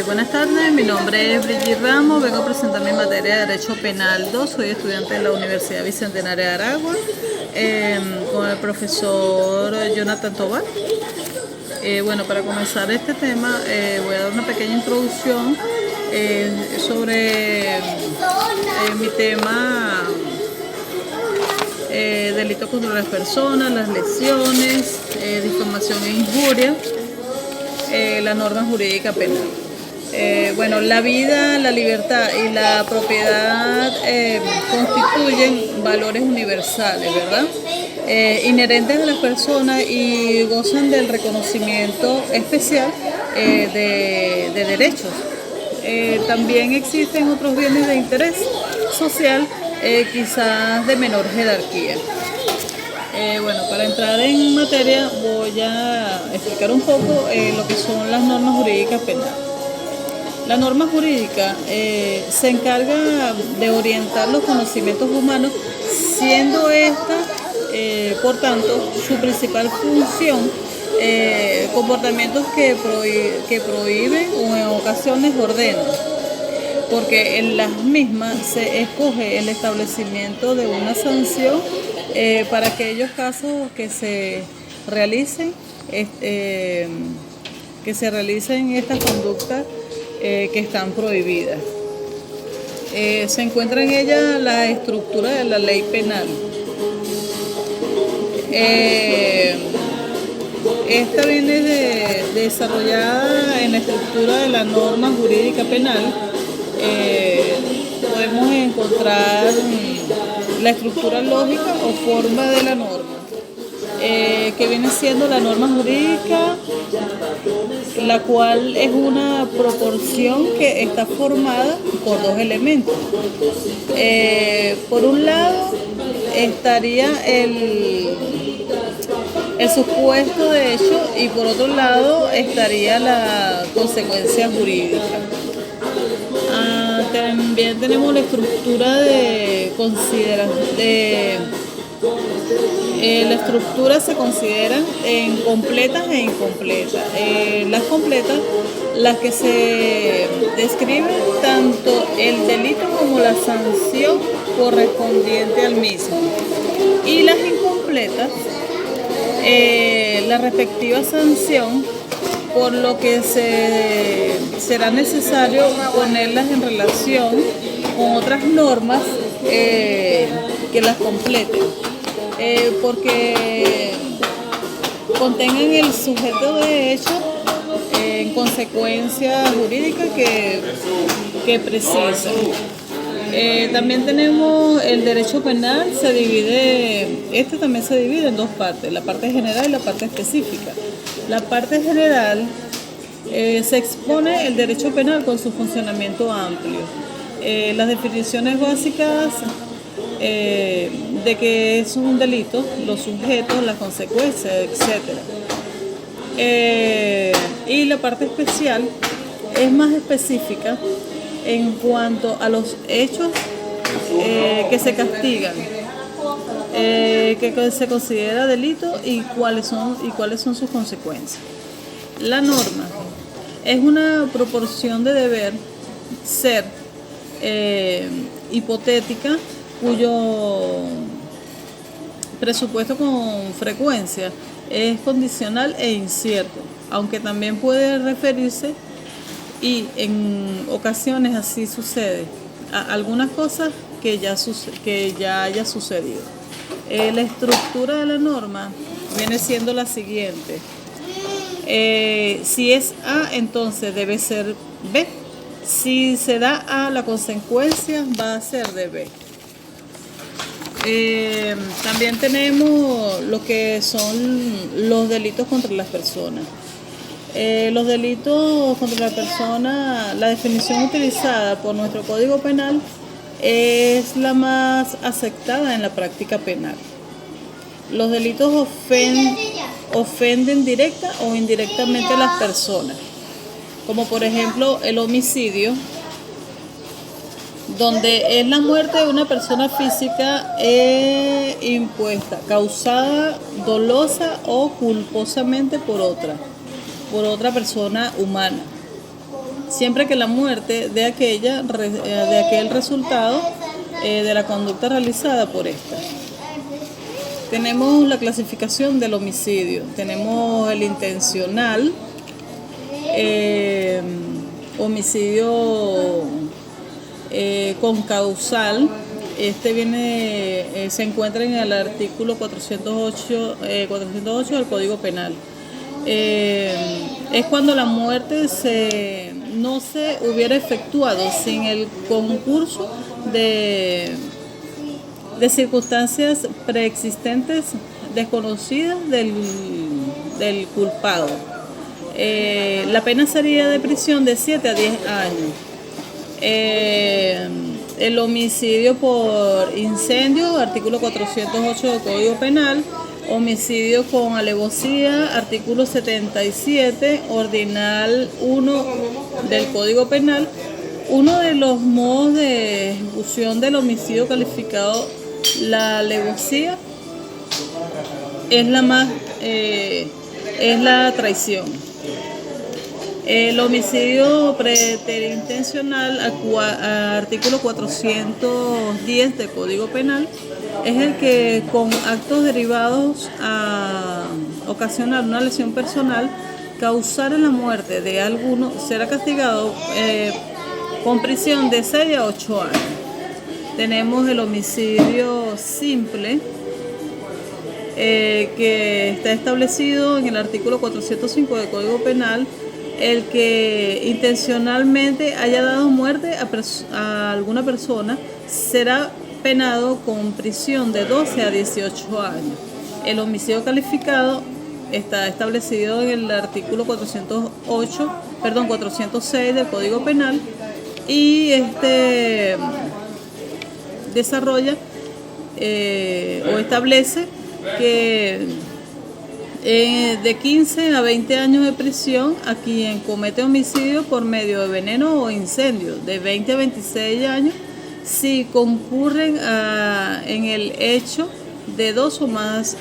Buenas tardes, mi nombre es Brigitte Ramos, vengo a presentar mi materia de Derecho Penal 2, soy estudiante de la Universidad Bicentenaria de Aragua, con el profesor Jonathan Tobar. Bueno, para comenzar este tema voy a dar una pequeña introducción sobre mi tema, delito contra las personas, las lesiones, difamación e injuria, la norma jurídica penal. Bueno, la vida, la libertad y la propiedad constituyen valores universales, ¿verdad? Inherentes a las personas y gozan del reconocimiento especial de derechos. También existen otros bienes de interés social, quizás de menor jerarquía. Bueno, para entrar en materia voy a explicar un poco lo que son las normas jurídicas penales. La norma jurídica se encarga de orientar los conocimientos humanos, siendo esta, por tanto, su principal función, comportamientos que prohíben o en ocasiones ordenan, porque en las mismas se escoge el establecimiento de una sanción para aquellos casos que se realicen estas conductas que están prohibidas. Se encuentra en ella la estructura de la ley penal. Esta viene desarrollada en la estructura de la norma jurídica penal. Podemos encontrar la estructura lógica o forma de la norma, que viene siendo la norma jurídica, la cual es una proporción que está formada por dos elementos. Por un lado estaría el supuesto de hecho y por otro lado estaría la consecuencia jurídica. También tenemos la estructura la estructura se consideran en completas e incompletas. Las completas, las que se describen tanto el delito como la sanción correspondiente al mismo. Y las incompletas, la respectiva sanción, por lo que será necesario ponerlas en relación con otras normas que las completen, porque contengan el sujeto de hecho en consecuencia jurídica que precisan. También tenemos el derecho penal, también se divide en dos partes, la parte general y la parte específica. La parte general se expone el derecho penal con su funcionamiento amplio. Las definiciones básicas de que es un delito, los sujetos, las consecuencias, etc. Y la parte especial es más específica en cuanto a los hechos que se castigan, que se considera delito y cuáles son sus consecuencias. La norma es una proporción de deber ser hipotética, cuyo presupuesto con frecuencia es condicional e incierto, aunque también puede referirse, y en ocasiones así sucede, a algunas cosas que ya haya sucedido. La estructura de la norma viene siendo la siguiente. Si es A, entonces debe ser B. Si se da A, la consecuencia va a ser de B. También tenemos lo que son los delitos contra las personas. Los delitos contra la persona, la definición utilizada por nuestro Código Penal es la más aceptada en la práctica penal. Los delitos ofenden directa o indirectamente a las personas, como por ejemplo el homicidio, donde es la muerte de una persona física impuesta, causada dolosa o culposamente por otra persona humana. siempre que la muerte de aquel resultado de la conducta realizada por esta. Tenemos la clasificación del homicidio. Tenemos el intencional, homicidio concausal. Se encuentra en el artículo 408 del Código Penal. Es cuando la muerte no se hubiera efectuado sin el concurso de circunstancias preexistentes desconocidas del culpado. La pena sería de prisión de 7 a 10 años. El homicidio por incendio, artículo 408 del Código Penal. Homicidio con alevosía, artículo 77, ordinal 1 del Código Penal. Uno de los modos de ejecución del homicidio calificado, la alevosía, es la traición. El homicidio preterintencional, artículo 410 del Código Penal, es el que con actos derivados a ocasionar una lesión personal causara la muerte de alguno, será castigado con prisión de 6 a 8 años. Tenemos el homicidio simple, que está establecido en el artículo 405 del Código Penal, el que intencionalmente haya dado muerte a alguna persona será penado con prisión de 12 a 18 años. El homicidio calificado está establecido en el artículo 406 del Código Penal y desarrolla o establece que de 15 a 20 años de prisión a quien comete homicidio por medio de veneno o incendio, de 20 a 26 años si concurren en el hecho de 2 o más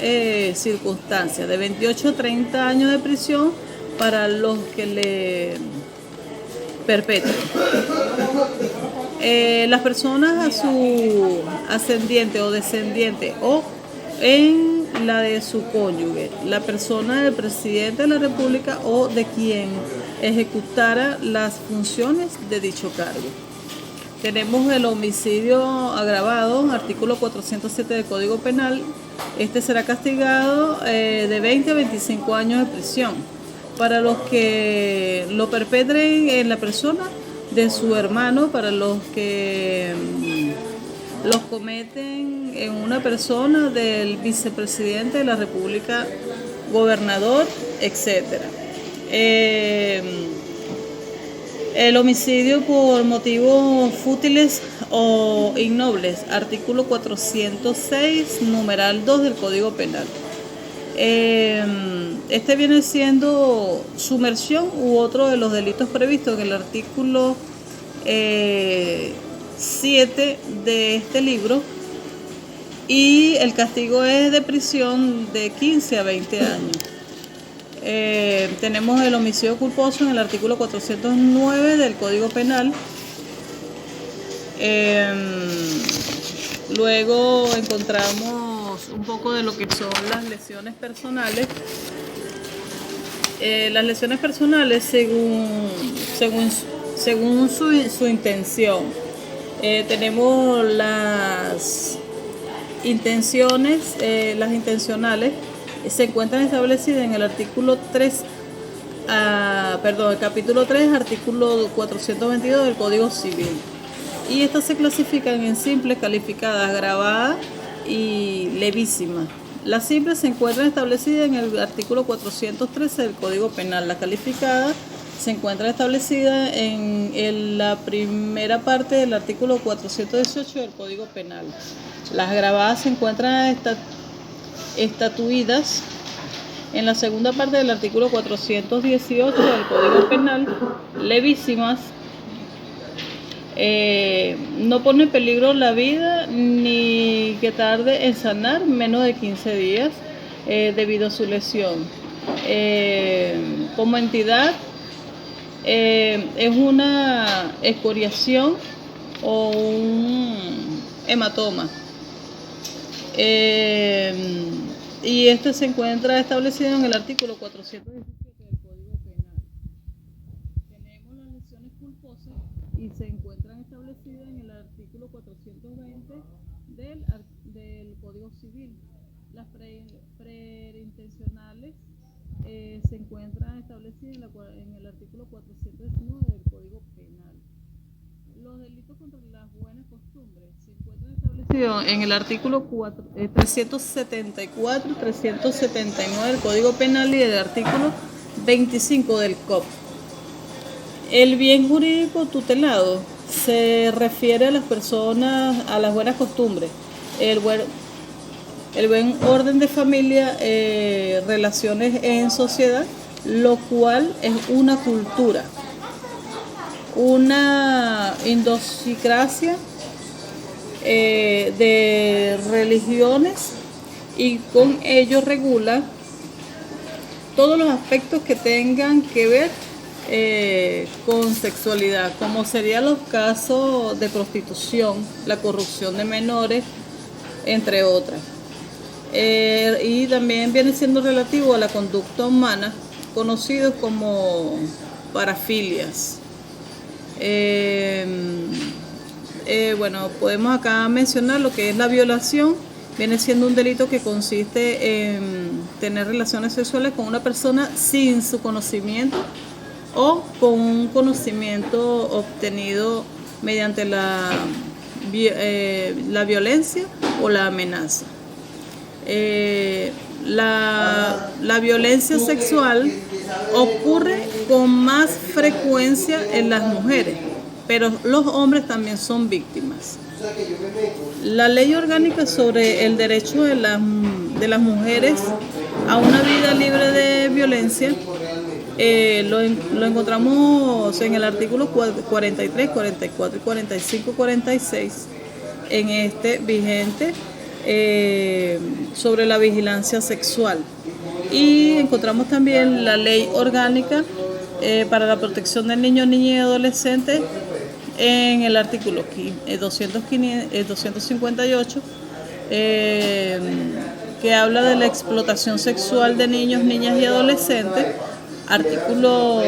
circunstancias, de 28 a 30 años de prisión para los que le perpetren. Las personas a su ascendiente o descendiente o en la de su cónyuge, la persona del presidente de la República o de quien ejecutara las funciones de dicho cargo. Tenemos el homicidio agravado, artículo 407 del Código Penal. Será castigado de 20 a 25 años de prisión para los que lo perpetren en la persona de su hermano, para los que los cometen en una persona del vicepresidente de la República, gobernador, etc. El homicidio por motivos fútiles o innobles, artículo 406, numeral 2 del Código Penal. Viene siendo sumersión u otro de los delitos previstos en el artículo 7 de este libro, y el castigo es de prisión de 15 a 20 años. Tenemos el homicidio culposo en el artículo 409 del Código Penal. Luego encontramos un poco de lo que son las lesiones personales. Las lesiones personales según su intención. Tenemos las intenciones, las intencionales se encuentran establecidas en el artículo 3, el capítulo 3, artículo 422 del Código Civil. Y estas se clasifican en simples, calificadas, agravadas y levísimas. Las simples se encuentran establecidas en el artículo 413 del Código Penal. La calificada se encuentra establecida en la primera parte del artículo 418 del Código Penal. Las agravadas se encuentran estatuidas en la segunda parte del artículo 418 del Código Penal. Levísimas, no pone en peligro la vida ni que tarde en sanar menos de 15 días debido a su lesión. Como entidad, Es una escoriación o un hematoma. Y este se encuentra establecido en el artículo 417 del Código Penal. Tenemos las lesiones culposas y se encuentran establecidas en el artículo 420 del Código Civil. Las preintencionales se encuentran establecidas en el artículo 419 del Código Penal. Los delitos contra las buenas costumbres se encuentran establecidos en el artículo 374 y 379 del Código Penal y del artículo 25 del COP. El bien jurídico tutelado se refiere a las personas, a las buenas costumbres, el buen orden de familia, relaciones en sociedad, lo cual es una cultura, una idiosincrasia de religiones, y con ello regula todos los aspectos que tengan que ver con sexualidad, como serían los casos de prostitución, la corrupción de menores, entre otras. Y también viene siendo relativo a la conducta humana, conocidos como parafilias. Bueno, podemos acá mencionar lo que es la violación. Viene siendo un delito que consiste en tener relaciones sexuales con una persona sin su conocimiento o con un conocimiento obtenido mediante la violencia o la amenaza. La violencia sexual ocurre con más frecuencia en las mujeres, pero los hombres también son víctimas. La ley orgánica sobre el derecho de las mujeres a una vida libre de violencia lo encontramos en el artículo 43, 44, 45, 46 en este vigente sobre la vigilancia sexual. Y encontramos también la ley orgánica para la protección del niño, niña y adolescente en el artículo 258 que habla de la explotación sexual de niños, niñas y adolescentes. Artículo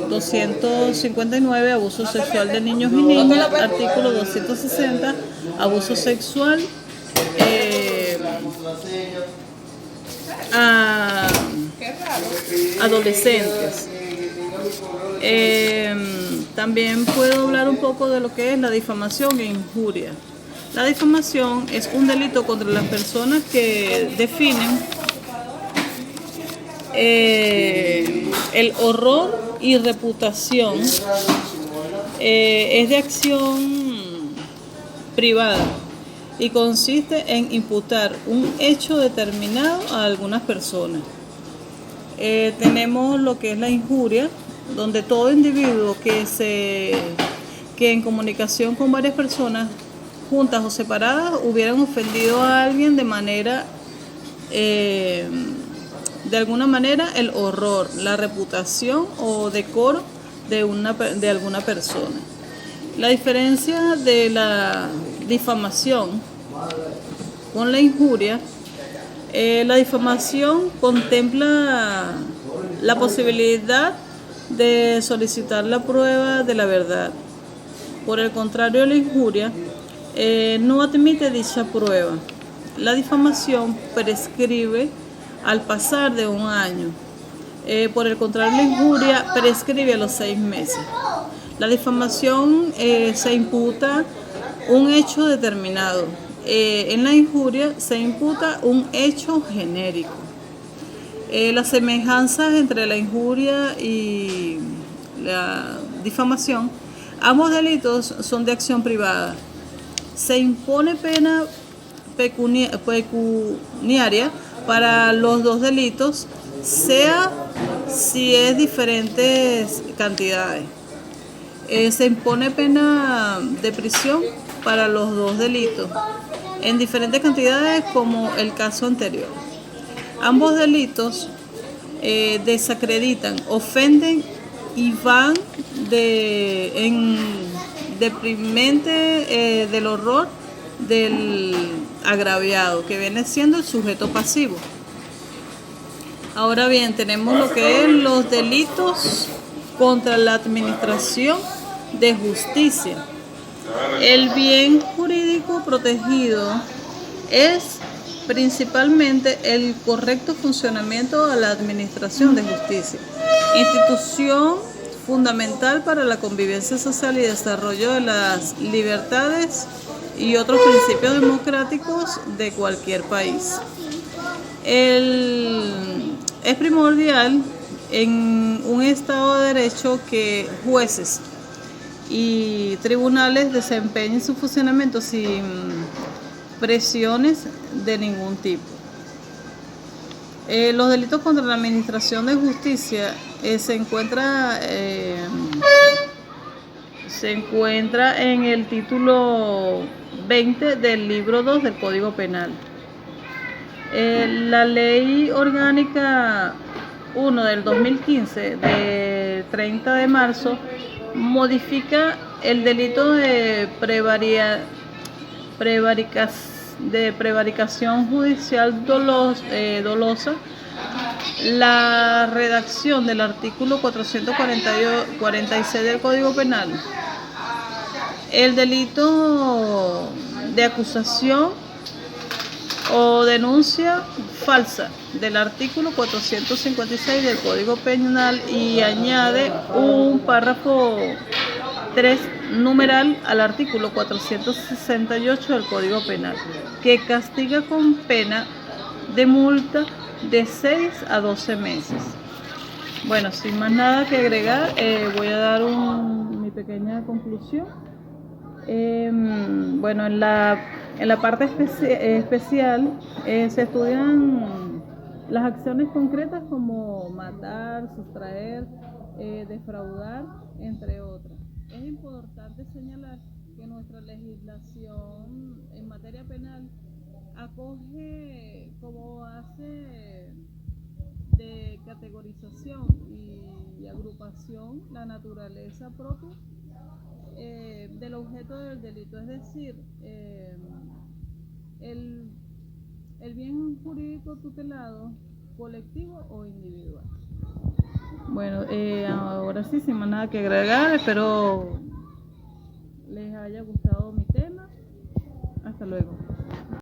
259, abuso sexual de niños y niñas. Artículo 260, abuso sexual a adolescentes. También puedo hablar un poco de lo que es la difamación e injuria. La difamación es un delito contra las personas que definen el horror y reputación. Es de acción privada y consiste en imputar un hecho determinado a algunas personas. Tenemos lo que es la injuria, donde todo individuo que en comunicación con varias personas juntas o separadas hubieran ofendido a alguien de manera de alguna manera el horror, la reputación o decoro de alguna persona. La diferencia de la difamación con la injuria, la difamación contempla la posibilidad de solicitar la prueba de la verdad. Por el contrario, la injuria no admite dicha prueba. La difamación prescribe al pasar de un año. Por el contrario, la injuria prescribe a los 6 meses. La difamación se imputa un hecho determinado. En la injuria se imputa un hecho genérico. Las semejanzas entre la injuria y la difamación, ambos delitos son de acción privada. Se impone pena pecuniaria para los dos delitos, sea si es diferentes cantidades. Se impone pena de prisión para los dos delitos, en diferentes cantidades como el caso anterior. Ambos delitos desacreditan, ofenden y van en deprimente del horror del agraviado, que viene siendo el sujeto pasivo. Ahora bien, tenemos lo que es los delitos contra la administración de justicia. El bien jurídico protegido es principalmente el correcto funcionamiento de la administración de justicia, institución fundamental para la convivencia social y desarrollo de las libertades y otros principios democráticos de cualquier país. Es primordial en un Estado de Derecho que jueces y tribunales desempeñen su funcionamiento sin presiones de ningún tipo. Los delitos contra la administración de justicia se encuentra en el título 20 del libro 2 del Código Penal. La Ley Orgánica 1 del 2015, de 30 de marzo, modifica el delito de prevaricación judicial dolosa. La redacción del artículo 446 del Código Penal. El delito de acusación o denuncia falsa del artículo 456 del Código Penal, y añade un párrafo 3 numeral al artículo 468 del Código Penal, que castiga con pena de multa de 6 a 12 meses. Bueno, sin más nada que agregar, voy a dar mi pequeña conclusión. Bueno, en la parte especial se estudian las acciones concretas como matar, sustraer, defraudar, entre otras. Es importante señalar que nuestra legislación en materia penal acoge como base de categorización y agrupación la naturaleza propia del objeto del delito, es decir, el bien jurídico tutelado, colectivo o individual. Bueno, ahora sí, sin más nada que agregar, espero les haya gustado mi tema. Hasta luego.